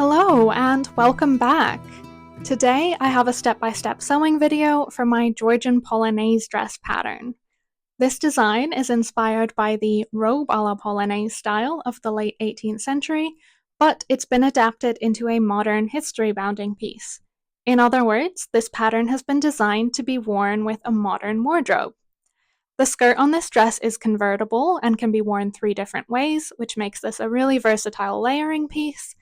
Hello and welcome back! Today I have a step-by-step sewing video for my Georgian Polonaise dress pattern. This design is inspired by the robe a la Polonaise style of the late 18th century, but it's been adapted into a modern history-bounding piece. In other words, this pattern has been designed to be worn with a modern wardrobe. The skirt on this dress is convertible and can be worn 3 different ways, which makes this a really versatile layering piece.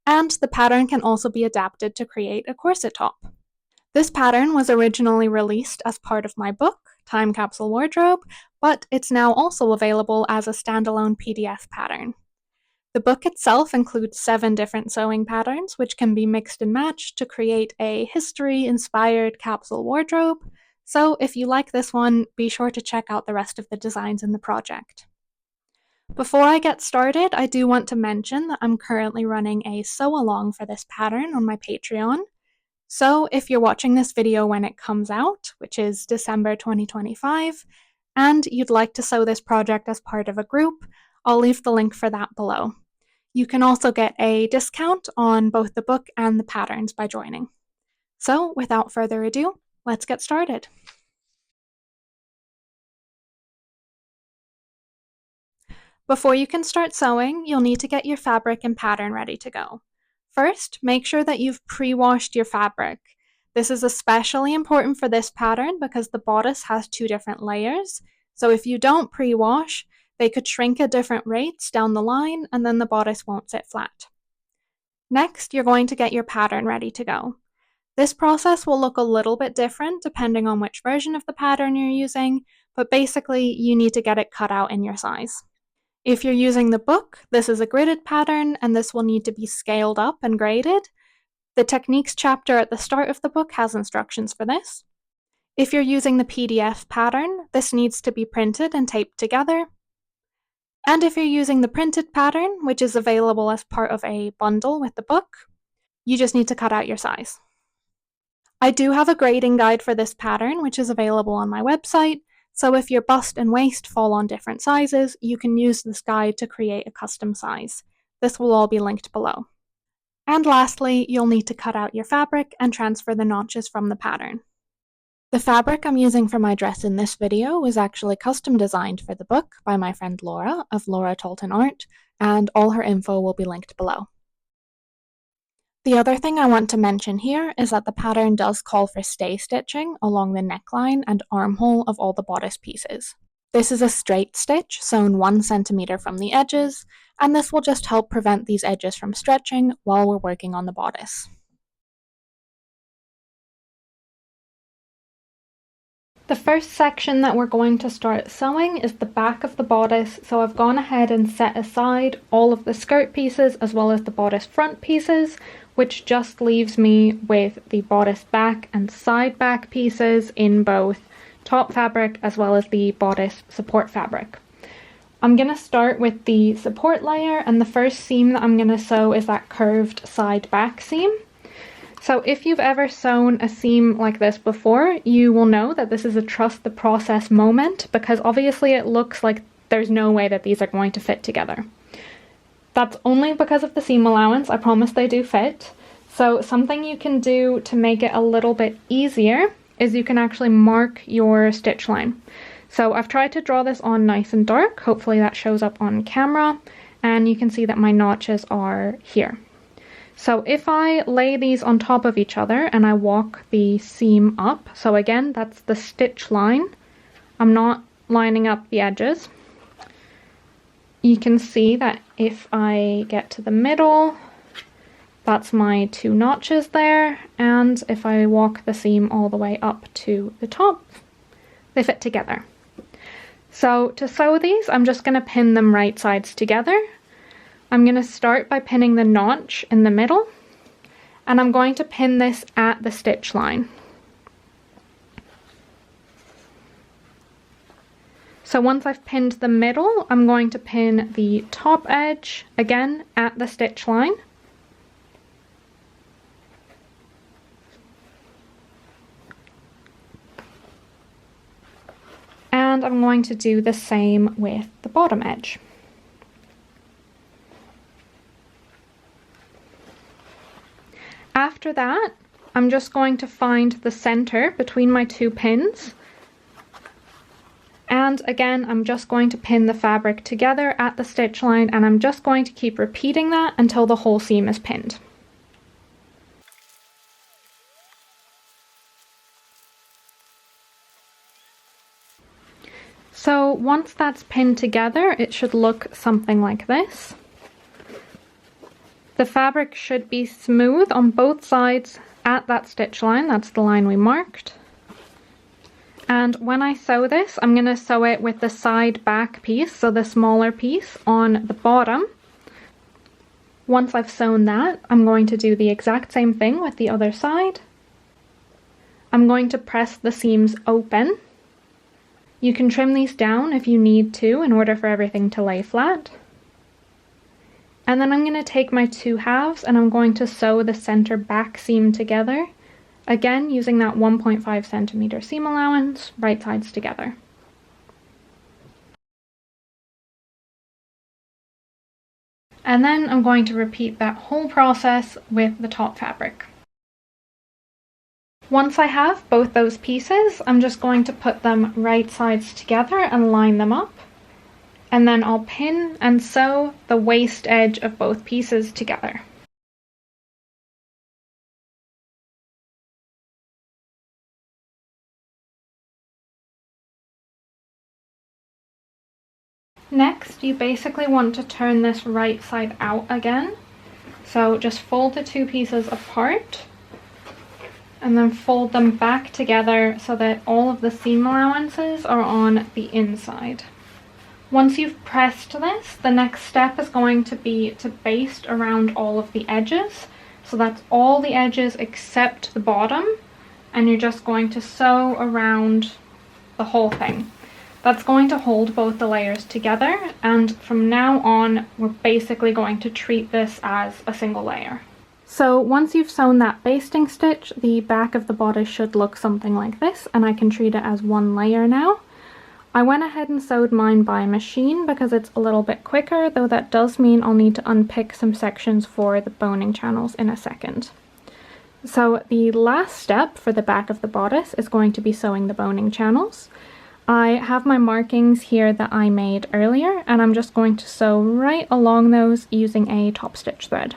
And the pattern can also be adapted to create a corset top. This pattern was originally released as part of my book, Time Capsule Wardrobe, but it's now also available as a standalone PDF pattern. The book itself includes 7 different sewing patterns, which can be mixed and matched to create a history-inspired capsule wardrobe, so if you like this one, be sure to check out the rest of the designs in the project. Before I get started, I do want to mention that I'm currently running a sew-along for this pattern on my Patreon. So if you're watching this video when it comes out, which is December 2025, and you'd like to sew this project as part of a group, I'll leave the link for that below. You can also get a discount on both the book and the patterns by joining. So without further ado, let's get started. Before you can start sewing, you'll need to get your fabric and pattern ready to go. First, make sure that you've pre-washed your fabric. This is especially important for this pattern because the bodice has 2 different layers, so if you don't pre-wash, they could shrink at different rates down the line and then the bodice won't sit flat. Next, you're going to get your pattern ready to go. This process will look a little bit different depending on which version of the pattern you're using, but basically you need to get it cut out in your size. If you're using the book, this is a gridded pattern and this will need to be scaled up and graded. The techniques chapter at the start of the book has instructions for this. If you're using the PDF pattern, this needs to be printed and taped together. And if you're using the printed pattern, which is available as part of a bundle with the book, you just need to cut out your size. I do have a grading guide for this pattern, which is available on my website. So if your bust and waist fall on different sizes, you can use this guide to create a custom size. This will all be linked below. And lastly, you'll need to cut out your fabric and transfer the notches from the pattern. The fabric I'm using for my dress in this video was actually custom designed for the book by my friend Laura of Laura Tolton Art, and all her info will be linked below. The other thing I want to mention here is that the pattern does call for stay stitching along the neckline and armhole of all the bodice pieces. This is a straight stitch sewn 1 centimeter from the edges, and this will just help prevent these edges from stretching while we're working on the bodice. The first section that we're going to start sewing is the back of the bodice, so I've gone ahead and set aside all of the skirt pieces as well as the bodice front pieces, which just leaves me with the bodice back and side back pieces in both top fabric as well as the bodice support fabric. I'm going to start with the support layer, and the first seam that I'm going to sew is that curved side back seam. So if you've ever sewn a seam like this before, you will know that this is a trust the process moment, because obviously it looks like there's no way that these are going to fit together. That's only because of the seam allowance. I promise they do fit. So something you can do to make it a little bit easier is you can actually mark your stitch line. So I've tried to draw this on nice and dark. Hopefully that shows up on camera, and you can see that my notches are here. So if I lay these on top of each other and I walk the seam up, so again, that's the stitch line. I'm not lining up the edges. You can see that if I get to the middle, that's my 2 notches there, and if I walk the seam all the way up to the top, they fit together. So to sew these, I'm just going to pin them right sides together. I'm going to start by pinning the notch in the middle, and I'm going to pin this at the stitch line. So once I've pinned the middle, I'm going to pin the top edge, again, at the stitch line. And I'm going to do the same with the bottom edge. After that, I'm just going to find the center between my two pins. And again, I'm just going to pin the fabric together at the stitch line, and I'm just going to keep repeating that until the whole seam is pinned. So once that's pinned together, it should look something like this. The fabric should be smooth on both sides at that stitch line, that's the line we marked. And when I sew this, I'm going to sew it with the side back piece, so the smaller piece on the bottom. Once I've sewn that, I'm going to do the exact same thing with the other side. I'm going to press the seams open. You can trim these down if you need to in order for everything to lay flat. And then I'm going to take my two halves and I'm going to sew the center back seam together. Again, using that 1.5 centimeter seam allowance, right sides together. And then I'm going to repeat that whole process with the top fabric. Once I have both those pieces, I'm just going to put them right sides together and line them up. And then I'll pin and sew the waist edge of both pieces together. Next, you basically want to turn this right side out again. So just fold the two pieces apart and then fold them back together so that all of the seam allowances are on the inside. Once you've pressed this, the next step is going to be to baste around all of the edges. So that's all the edges except the bottom, and you're just going to sew around the whole thing. That's going to hold both the layers together, and from now on we're basically going to treat this as a single layer. So once you've sewn that basting stitch, the back of the bodice should look something like this, and I can treat it as one layer now. I went ahead and sewed mine by machine because it's a little bit quicker, though that does mean I'll need to unpick some sections for the boning channels in a second. So the last step for the back of the bodice is going to be sewing the boning channels. I have my markings here that I made earlier, and I'm just going to sew right along those using a top stitch thread.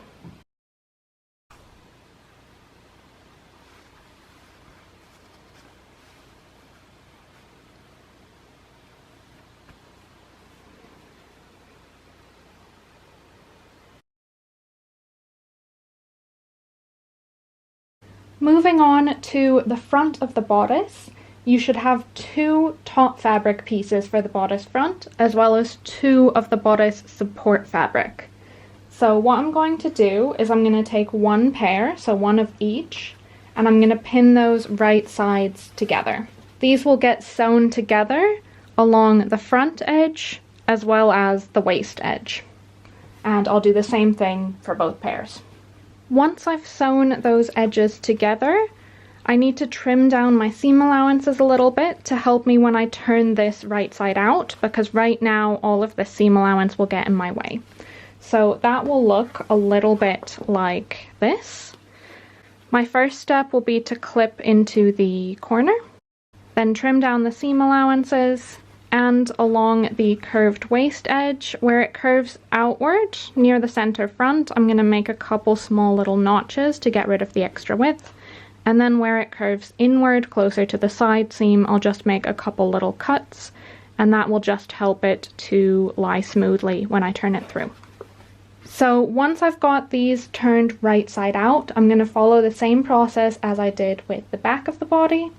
Moving on to the front of the bodice, you should have two top fabric pieces for the bodice front, as well as two of the bodice support fabric. So what I'm going to do is I'm going to take one pair, so one of each, and I'm going to pin those right sides together. These will get sewn together along the front edge as well as the waist edge. And I'll do the same thing for both pairs. Once I've sewn those edges together, I need to trim down my seam allowances a little bit to help me when I turn this right side out, because right now all of the seam allowance will get in my way. So that will look a little bit like this. My first step will be to clip into the corner, then trim down the seam allowances, and along the curved waist edge where it curves outward near the center front, I'm going to make a couple small little notches to get rid of the extra width. And then where it curves inward closer to the side seam, I'll just make a couple little cuts, and that will just help it to lie smoothly when I turn it through. So once I've got these turned right side out, I'm going to follow the same process as I did with the back of the body.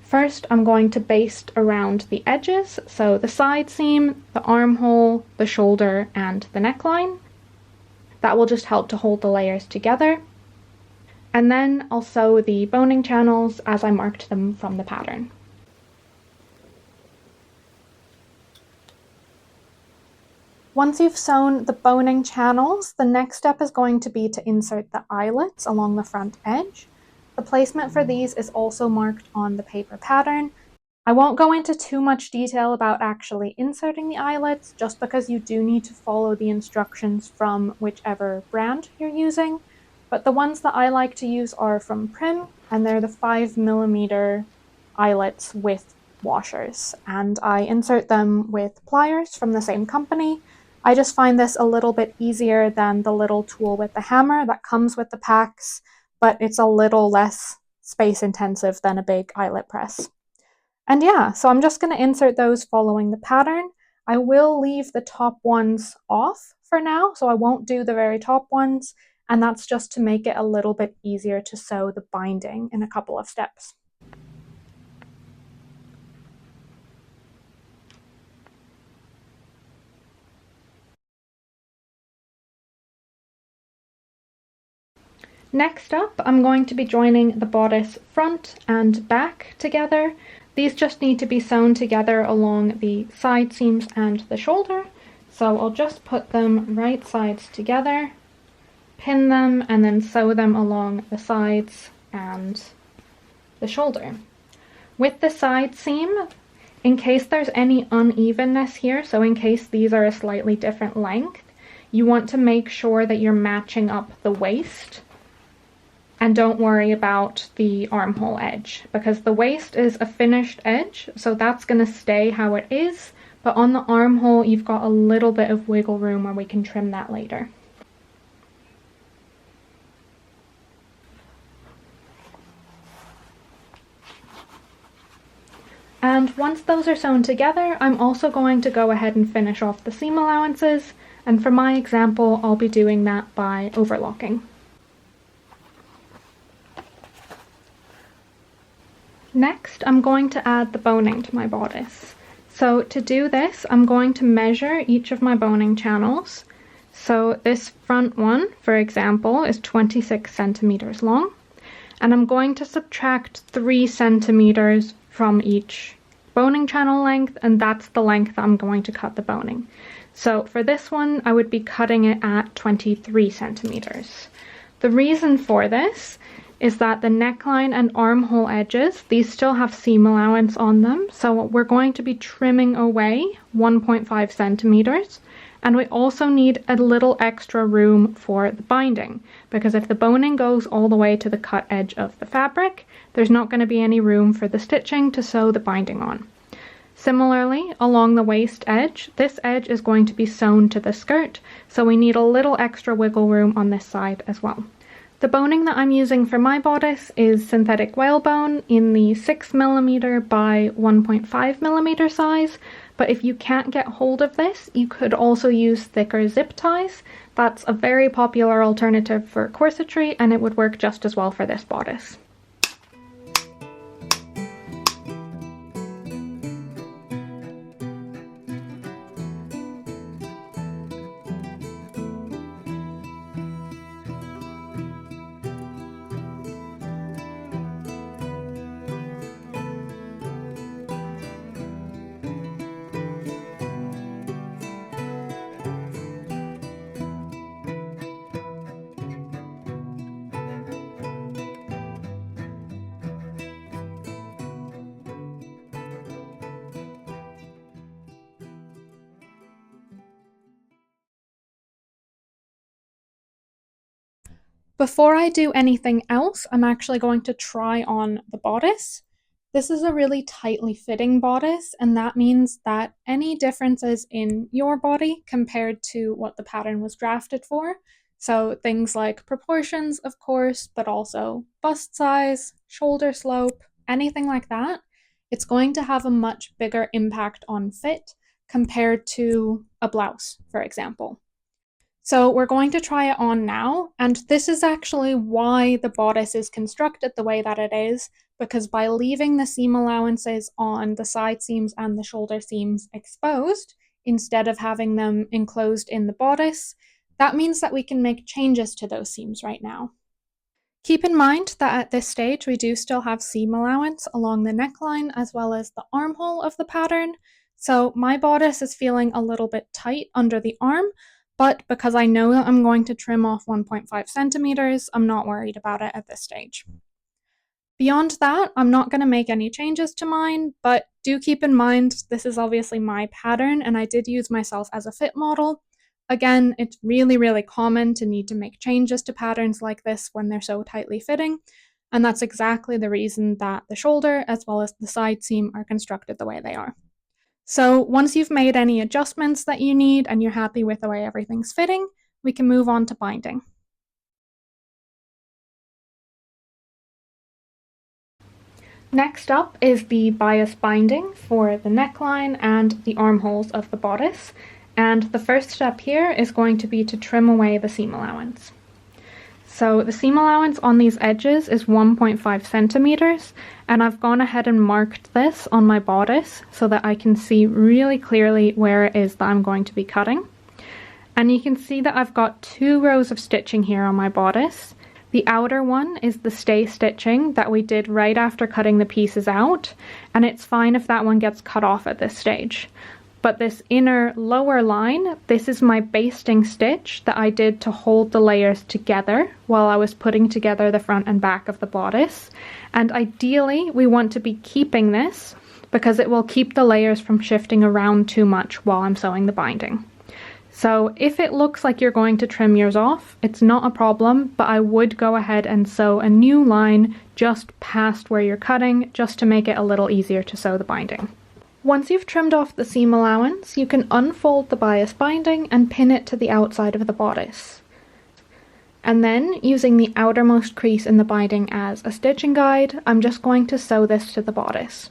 First, I'm going to baste around the edges, so the side seam, the armhole, the shoulder, and the neckline. That will just help to hold the layers together. And then I'll sew the boning channels as I marked them from the pattern. Once you've sewn the boning channels, the next step is going to be to insert the eyelets along the front edge. The placement for these is also marked on the paper pattern. I won't go into too much detail about actually inserting the eyelets, just because you do need to follow the instructions from whichever brand you're using. but the ones that I like to use are from Prim, and they're the 5mm eyelets with washers, and I insert them with pliers from the same company. I just find this a little bit easier than the little tool with the hammer that comes with the packs, but it's a little less space intensive than a big eyelet press. And yeah, so I'm just going to insert those following the pattern. I will leave the top ones off for now, so I won't do the very top ones, and that's just to make it a little bit easier to sew the binding in a couple of steps. Next up, I'm going to be joining the bodice front and back together. These just need to be sewn together along the side seams and the shoulder. So I'll just put them right sides together, pin them, and then sew them along the sides and the shoulder. With the side seam, in case there's any unevenness here, so in case these are a slightly different length, you want to make sure that you're matching up the waist. And don't worry about the armhole edge, because the waist is a finished edge, so that's going to stay how it is, but on the armhole you've got a little bit of wiggle room where we can trim that later. And once those are sewn together, I'm also going to go ahead and finish off the seam allowances, and for my example I'll be doing that by overlocking. Next, I'm going to add the boning to my bodice. So to do this, I'm going to measure each of my boning channels. So this front one, for example, is 26 centimeters long, and I'm going to subtract 3 centimeters from each boning channel length, and that's the length that I'm going to cut the boning. So for this one, I would be cutting it at 23 centimeters. The reason for this is that the neckline and armhole edges, these still have seam allowance on them, so we're going to be trimming away 1.5 centimeters, and we also need a little extra room for the binding, because if the boning goes all the way to the cut edge of the fabric, there's not going to be any room for the stitching to sew the binding on. Similarly, along the waist edge, this edge is going to be sewn to the skirt, so we need a little extra wiggle room on this side as well. The boning that I'm using for my bodice is synthetic whalebone in the 6mm by 1.5mm size, but if you can't get hold of this, you could also use thicker zip ties. That's a very popular alternative for corsetry, and it would work just as well for this bodice. Before I do anything else, I'm actually going to try on the bodice. This is a really tightly fitting bodice, and that means that any differences in your body compared to what the pattern was drafted for, so things like proportions, of course, but also bust size, shoulder slope, anything like that, it's going to have a much bigger impact on fit compared to a blouse, for example. So we're going to try it on now, and this is actually why the bodice is constructed the way that it is, because by leaving the seam allowances on the side seams and the shoulder seams exposed, instead of having them enclosed in the bodice, that means that we can make changes to those seams right now. Keep in mind that at this stage we do still have seam allowance along the neckline as well as the armhole of the pattern, so my bodice is feeling a little bit tight under the arm, but because I know that I'm going to trim off 1.5 centimeters, I'm not worried about it at this stage. Beyond that, I'm not going to make any changes to mine, but do keep in mind this is obviously my pattern and I did use myself as a fit model, Again, it's really common to need to make changes to patterns like this when they're so tightly fitting, and that's exactly the reason that the shoulder as well as the side seam are constructed the way they are. So once you've made any adjustments that you need and you're happy with the way everything's fitting, we can move on to binding. Next up is the bias binding for the neckline and the armholes of the bodice, and the first step here is going to be to trim away the seam allowance. So the seam allowance on these edges is 1.5 centimeters, and I've gone ahead and marked this on my bodice so that I can see really clearly where it is that I'm going to be cutting. And you can see that I've got 2 rows of stitching here on my bodice. The outer one is the stay stitching that we did right after cutting the pieces out, and it's fine if that one gets cut off at this stage. But this inner lower line, this is my basting stitch that I did to hold the layers together while I was putting together the front and back of the bodice. And ideally, we want to be keeping this because it will keep the layers from shifting around too much while I'm sewing the binding. So if it looks like you're going to trim yours off, it's not a problem, but I would go ahead and sew a new line just past where you're cutting, just to make it a little easier to sew the binding. Once you've trimmed off the seam allowance, you can unfold the bias binding and pin it to the outside of the bodice. And then, using the outermost crease in the binding as a stitching guide, I'm just going to sew this to the bodice.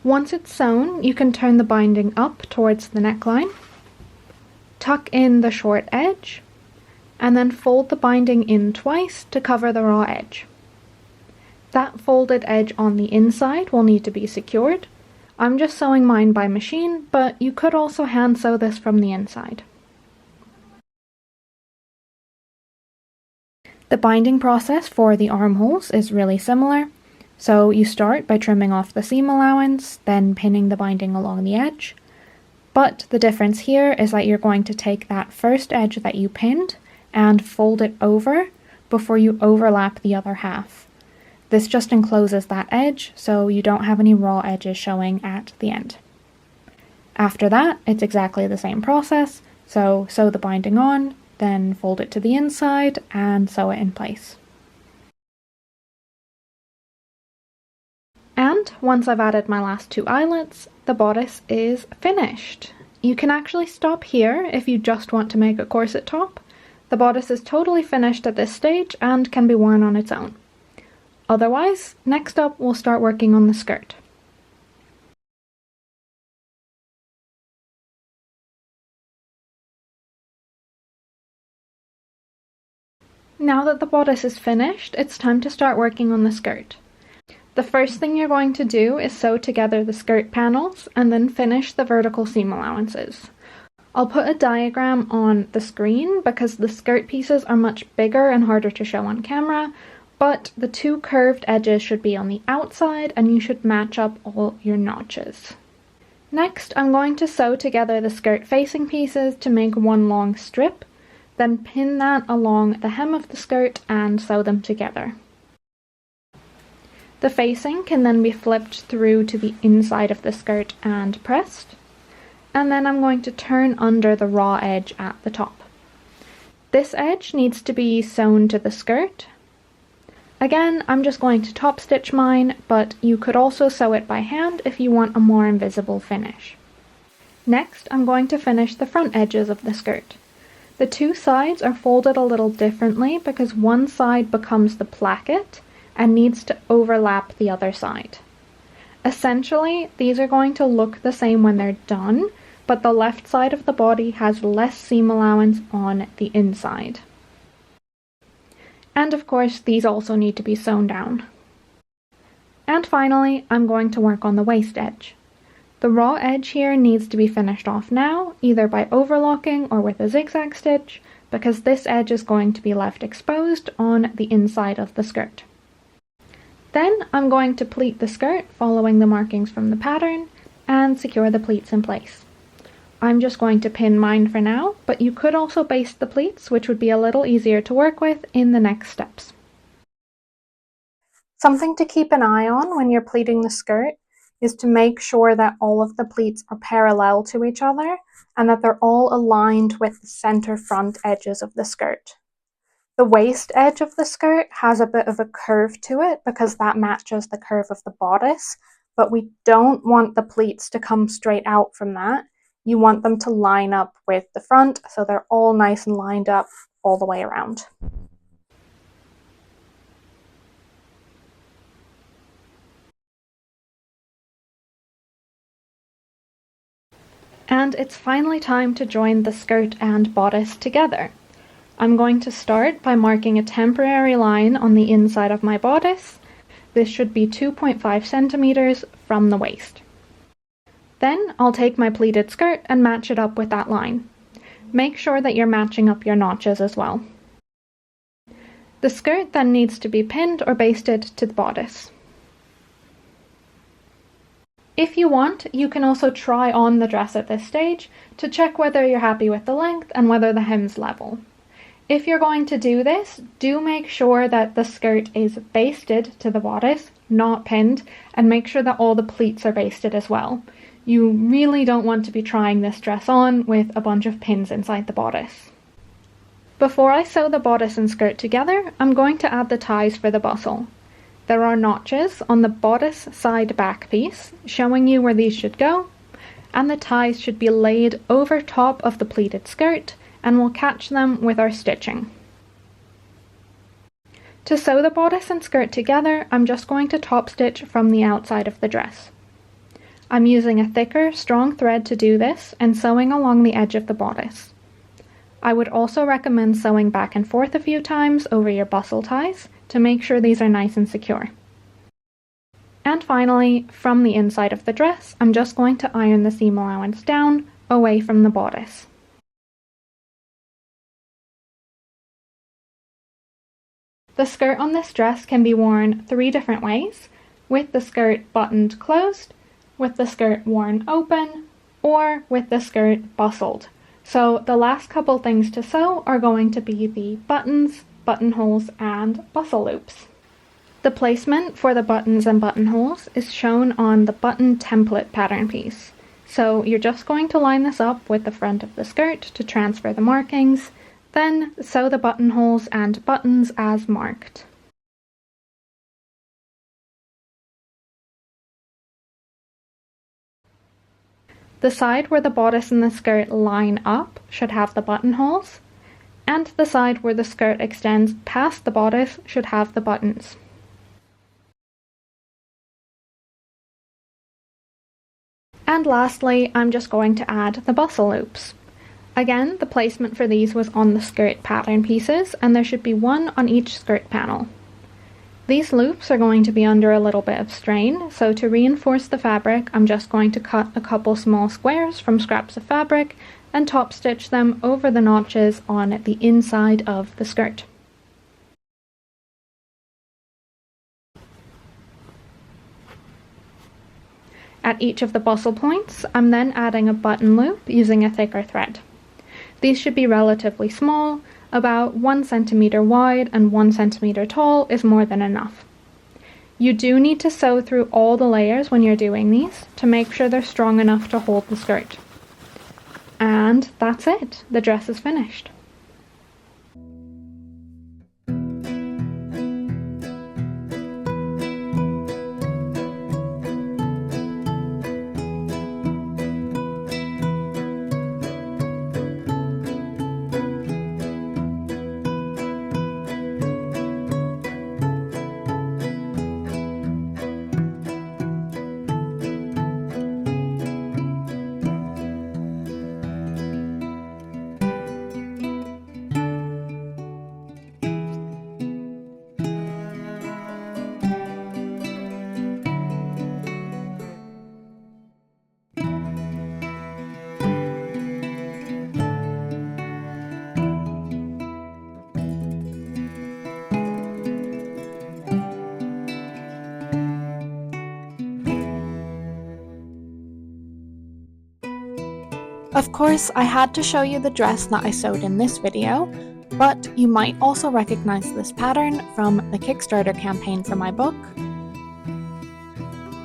Once it's sewn, you can turn the binding up towards the neckline, tuck in the short edge, and then fold the binding in twice to cover the raw edge. That folded edge on the inside will need to be secured. I'm just sewing mine by machine, but you could also hand sew this from the inside. The binding process for the armholes is really similar. So you start by trimming off the seam allowance, then pinning the binding along the edge. But the difference here is that you're going to take that first edge that you pinned and fold it over before you overlap the other half. This just encloses that edge, so you don't have any raw edges showing at the end. After that, it's exactly the same process, so sew the binding on, then fold it to the inside and sew it in place. And once I've added my last 2 eyelets, the bodice is finished. You can actually stop here if you just want to make a corset top. The bodice is totally finished at this stage and can be worn on its own. Otherwise, next up we'll start working on the skirt. Now that the bodice is finished, it's time to start working on the skirt. The first thing you're going to do is sew together the skirt panels and then finish the vertical seam allowances. I'll put a diagram on the screen because the skirt pieces are much bigger and harder to show on camera, but the 2 curved edges should be on the outside and you should match up all your notches. Next, I'm going to sew together the skirt facing pieces to make one long strip, then pin that along the hem of the skirt and sew them together. The facing can then be flipped through to the inside of the skirt and pressed, and then I'm going to turn under the raw edge at the top. This edge needs to be sewn to the skirt. Again, I'm just going to top stitch mine, but you could also sew it by hand if you want a more invisible finish. Next, I'm going to finish the front edges of the skirt. The 2 sides are folded a little differently because one side becomes the placket and needs to overlap the other side. Essentially, these are going to look the same when they're done, but the left side of the body has less seam allowance on the inside. And of course, these also need to be sewn down. And finally, I'm going to work on the waist edge. The raw edge here needs to be finished off now, either by overlocking or with a zigzag stitch, because this edge is going to be left exposed on the inside of the skirt. Then I'm going to pleat the skirt following the markings from the pattern and secure the pleats in place. I'm just going to pin mine for now, but you could also baste the pleats, which would be a little easier to work with in the next steps. Something to keep an eye on when you're pleating the skirt is to make sure that all of the pleats are parallel to each other and that they're all aligned with the center front edges of the skirt. The waist edge of the skirt has a bit of a curve to it because that matches the curve of the bodice, but we don't want the pleats to come straight out from that. You want them to line up with the front so they're all nice and lined up all the way around. And it's finally time to join the skirt and bodice together. I'm going to start by marking a temporary line on the inside of my bodice. This should be 2.5 centimeters from the waist. Then I'll take my pleated skirt and match it up with that line. Make sure that you're matching up your notches as well. The skirt then needs to be pinned or basted to the bodice. If you want, you can also try on the dress at this stage to check whether you're happy with the length and whether the hem's level. If you're going to do this, do make sure that the skirt is basted to the bodice, not pinned, and make sure that all the pleats are basted as well. You really don't want to be trying this dress on with a bunch of pins inside the bodice. Before I sew the bodice and skirt together, I'm going to add the ties for the bustle. There are notches on the bodice side back piece, showing you where these should go, and the ties should be laid over top of the pleated skirt, and we'll catch them with our stitching. To sew the bodice and skirt together, I'm just going to top stitch from the outside of the dress. I'm using a thicker, strong thread to do this and sewing along the edge of the bodice. I would also recommend sewing back and forth a few times over your bustle ties to make sure these are nice and secure. And finally, from the inside of the dress, I'm just going to iron the seam allowance down away from the bodice. The skirt on this dress can be worn 3 different ways, with the skirt buttoned closed, with the skirt worn open, or with the skirt bustled. So the last couple things to sew are going to be the buttons, buttonholes, and bustle loops. The placement for the buttons and buttonholes is shown on the button template pattern piece. So you're just going to line this up with the front of the skirt to transfer the markings, then sew the buttonholes and buttons as marked. The side where the bodice and the skirt line up should have the buttonholes, and the side where the skirt extends past the bodice should have the buttons. And lastly, I'm just going to add the bustle loops. Again, the placement for these was on the skirt pattern pieces, and there should be 1 on each skirt panel. These loops are going to be under a little bit of strain, so to reinforce the fabric, I'm just going to cut a couple small squares from scraps of fabric and top stitch them over the notches on the inside of the skirt. At each of the bustle points, I'm then adding a button loop using a thicker thread. These should be relatively small, about 1 centimeter wide and 1 centimeter tall is more than enough. You do need to sew through all the layers when you're doing these to make sure they're strong enough to hold the skirt. And that's it, the dress is finished. Of course, I had to show you the dress that I sewed in this video, but you might also recognize this pattern from the Kickstarter campaign for my book.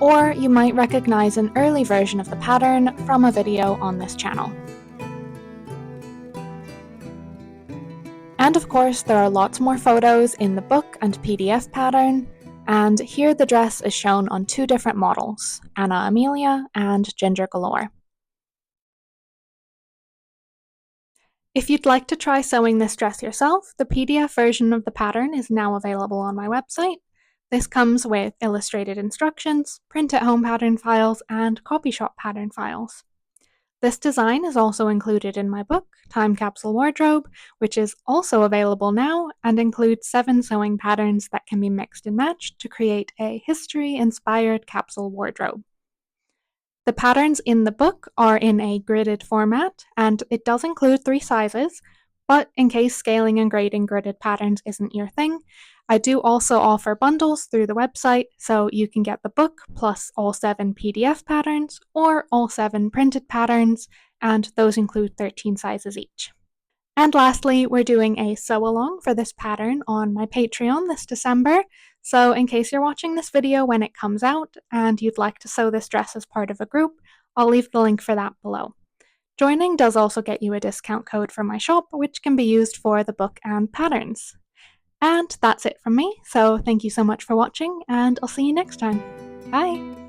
or you might recognize an early version of the pattern from a video on this channel. And of course, there are lots more photos in the book and PDF pattern, and here the dress is shown on 2 different models, Anna Amelia and Ginger Galore. If you'd like to try sewing this dress yourself, the PDF version of the pattern is now available on my website. This comes with illustrated instructions, print-at-home pattern files, and copy shop pattern files. This design is also included in my book, Time Capsule Wardrobe, which is also available now and includes 7 sewing patterns that can be mixed and matched to create a history-inspired capsule wardrobe. The patterns in the book are in a gridded format, and it does include 3 sizes, but in case scaling and grading gridded patterns isn't your thing, I do also offer bundles through the website, so you can get the book plus all 7 PDF patterns or all 7 printed patterns, and those include 13 sizes each. And lastly, we're doing a sew-along for this pattern on my Patreon this December, so in case you're watching this video when it comes out and you'd like to sew this dress as part of a group, I'll leave the link for that below. Joining does also get you a discount code for my shop, which can be used for the book and patterns. And that's it from me, so thank you so much for watching, and I'll see you next time. Bye!